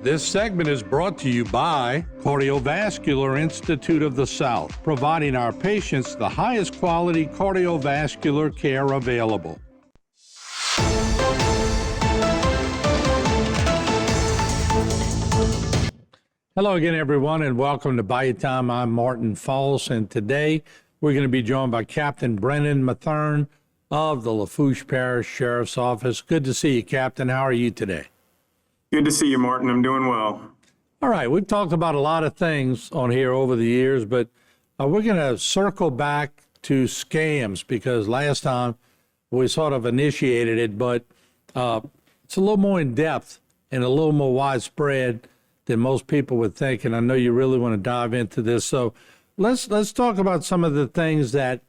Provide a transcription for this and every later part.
This segment is brought to you by Cardiovascular Institute of the South, providing our patients the highest quality cardiovascular care available. Hello again, everyone, and welcome to Bayou Time. I'm Martin False, and today we're going to be joined by Captain Brennan Mathern of the Lafourche Parish Sheriff's Office. Good to see you, Captain. How are you today? Good to see you, Martin. I'm doing well. All right, we've talked about a lot of things on here over the years, but we're going to circle back to scams because last time we sort of initiated it, but it's a little more in depth and a little more widespread than most people would think. And I know you really want to dive into this. So let's talk about some of the things that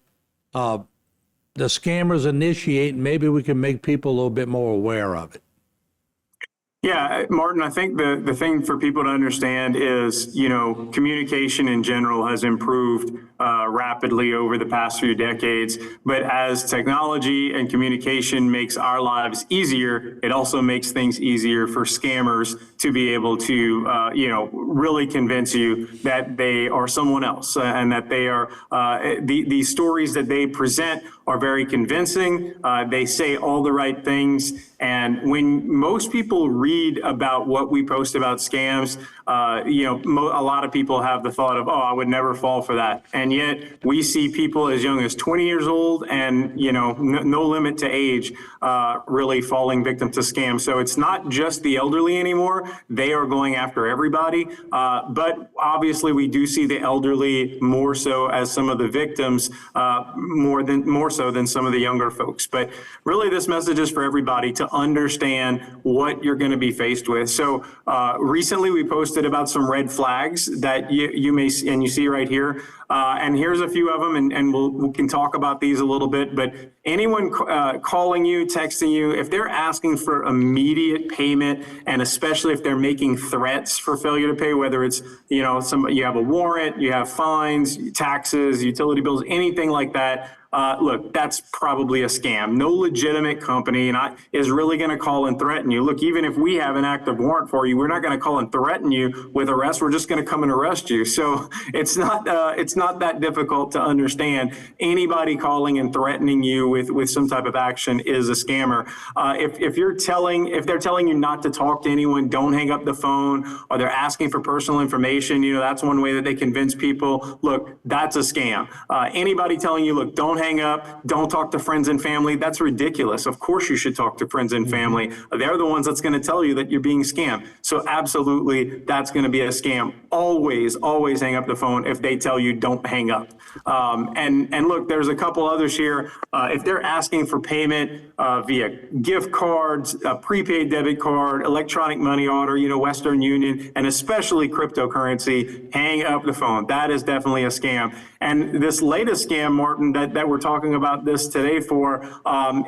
the scammers initiate, and maybe we can make people a little bit more aware of it. Yeah, Martin, I think the thing for people to understand is, communication in general has improved rapidly over the past few decades. But as technology and communication makes our lives easier, it also makes things easier for scammers to be able to, really convince you that they are someone else and that they are, these stories that they present are very convincing. They say all the right things. And when most people read about what we post about scams, a lot of people have the thought of, I would never fall for that. And yet we see people as young as 20 years old and, no limit to age, really falling victim to scams. So it's not just the elderly anymore. They are going after everybody. But obviously we do see the elderly more so as some of the victims, more so than some of the younger folks. But really this message is for everybody to understand what you're going to be faced with. So recently we posted about some red flags that you may see, and you see right here. And here's a few of them, and we can talk about these a little bit. But anyone calling you, texting you, if they're asking for immediate payment, and especially if they're making threats for failure to pay, whether it's you have a warrant, you have fines, taxes, utility bills, anything like that. Look, that's probably a scam. No legitimate company is really going to call and threaten you. Look, even if we have an active warrant for you, we're not going to call and threaten you with arrest. We're just going to come and arrest you. So it's not that difficult to understand. Anybody calling and threatening you with some type of action is a scammer. If they're telling you not to talk to anyone, don't hang up the phone, or they're asking for personal information, that's one way that they convince people. Look, that's a scam. Anybody telling you, look, don't hang up, don't talk to friends and family, that's ridiculous. Of course you should talk to friends and family. They're the ones that's going to tell you that you're being scammed. So absolutely, that's going to be a scam. Always hang up the phone if they tell you don't hang up. And look, there's a couple others here. If they're asking for payment via gift cards, a prepaid debit card, electronic money order, Western Union, and especially cryptocurrency, hang up the phone. That is definitely a scam. And this latest scam, Martin, that we're talking about this today for,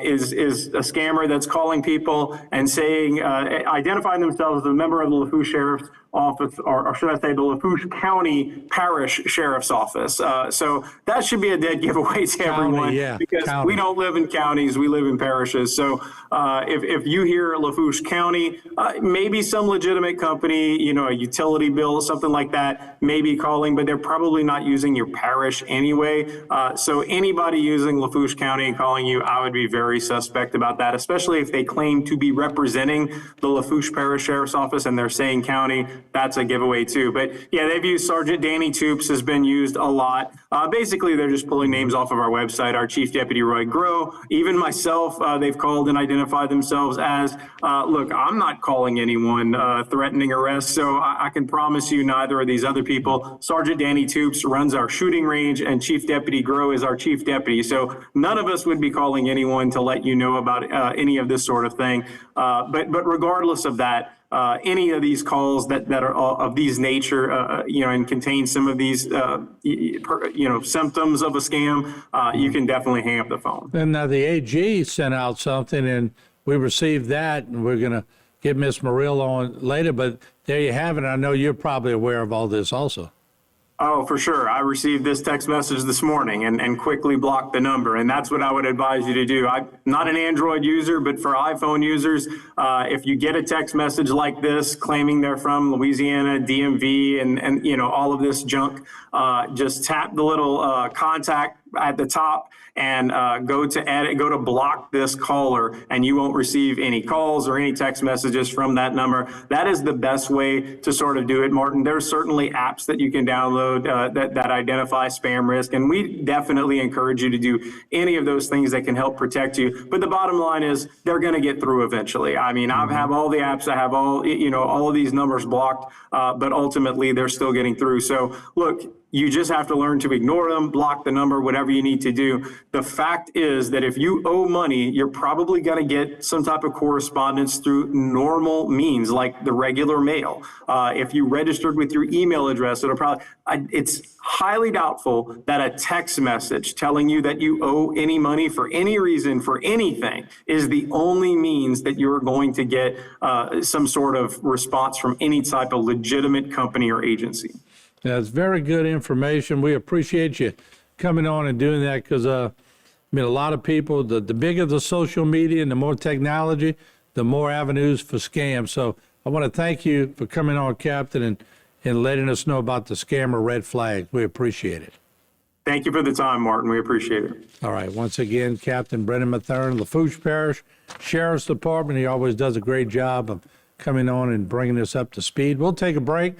is a scammer that's calling people and saying, identifying themselves as a member of the Lafourche Sheriff's Office, or should I say the Lafourche County Parish Sheriff's Office. So that should be a dead giveaway to everyone, because we don't live in counties, we live in parishes. So if you hear Lafourche County, maybe some legitimate company, a utility bill, something like that, may be calling, but they're probably not using your parish anyway. So anybody using Lafourche County and calling you, I would be very suspect about that, especially if they claim to be representing the Lafourche Parish Sheriff's Office and they're saying county. That's a giveaway too. But yeah, they've used Sergeant Danny Toops, has been used a lot. Basically, they're just pulling names off of our website. Our Chief Deputy Roy Groh, even myself, they've called and identified themselves as, look, I'm not calling anyone threatening arrest. So I can promise you neither of these other people. Sergeant Danny Toops runs our shooting range, and Chief Deputy Groh is our Chief Deputy. So none of us would be calling anyone to let you know about any of this sort of thing. But regardless of that, any of these calls that are of these nature, and contain some of these, symptoms of a scam, you can definitely hang up the phone. And now the AG sent out something, and we received that, and we're going to get Ms. Murillo on later. But there you have it. I know you're probably aware of all this also. Oh, for sure. I received this text message this morning and quickly blocked the number. And that's what I would advise you to do. I'm not an Android user, but for iPhone users, if you get a text message like this claiming they're from Louisiana, DMV, and you know, all of this junk, just tap the little contact at the top and go to edit, go to block this caller, and you won't receive any calls or any text messages from that number. That is the best way to sort of do it, Martin. There's certainly apps that you can download that identify spam risk, and we definitely encourage you to do any of those things that can help protect you. But the bottom line is they're going to get through eventually. I mean, I have all the apps, I have all, you know, all of these numbers blocked, but ultimately they're still getting through. So look, you just have to learn to ignore them, block the number, whatever you need to do. The fact is that if you owe money, you're probably going to get some type of correspondence through normal means, like the regular mail. If you registered with your email address, it'll probably, it's highly doubtful that a text message telling you that you owe any money for any reason, for anything, is the only means that you're going to get some sort of response from any type of legitimate company or agency. That's very good information. We appreciate you coming on and doing that because, I mean, a lot of people, the bigger the social media and the more technology, the more avenues for scams. So I want to thank you for coming on, Captain, and letting us know about the scammer red flags. We appreciate it. Thank you for the time, Martin. We appreciate it. All right. Once again, Captain Brendan Mathern, Lafourche Parish Sheriff's Department. He always does a great job of coming on and bringing us up to speed. We'll take a break.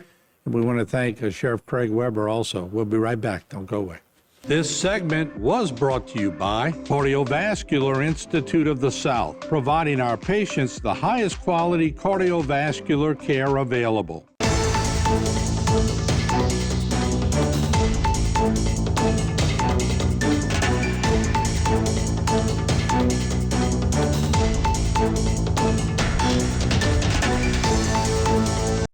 And we want to thank Sheriff Craig Weber also. We'll be right back. Don't go away. This segment was brought to you by Cardiovascular Institute of the South, providing our patients the highest quality cardiovascular care available.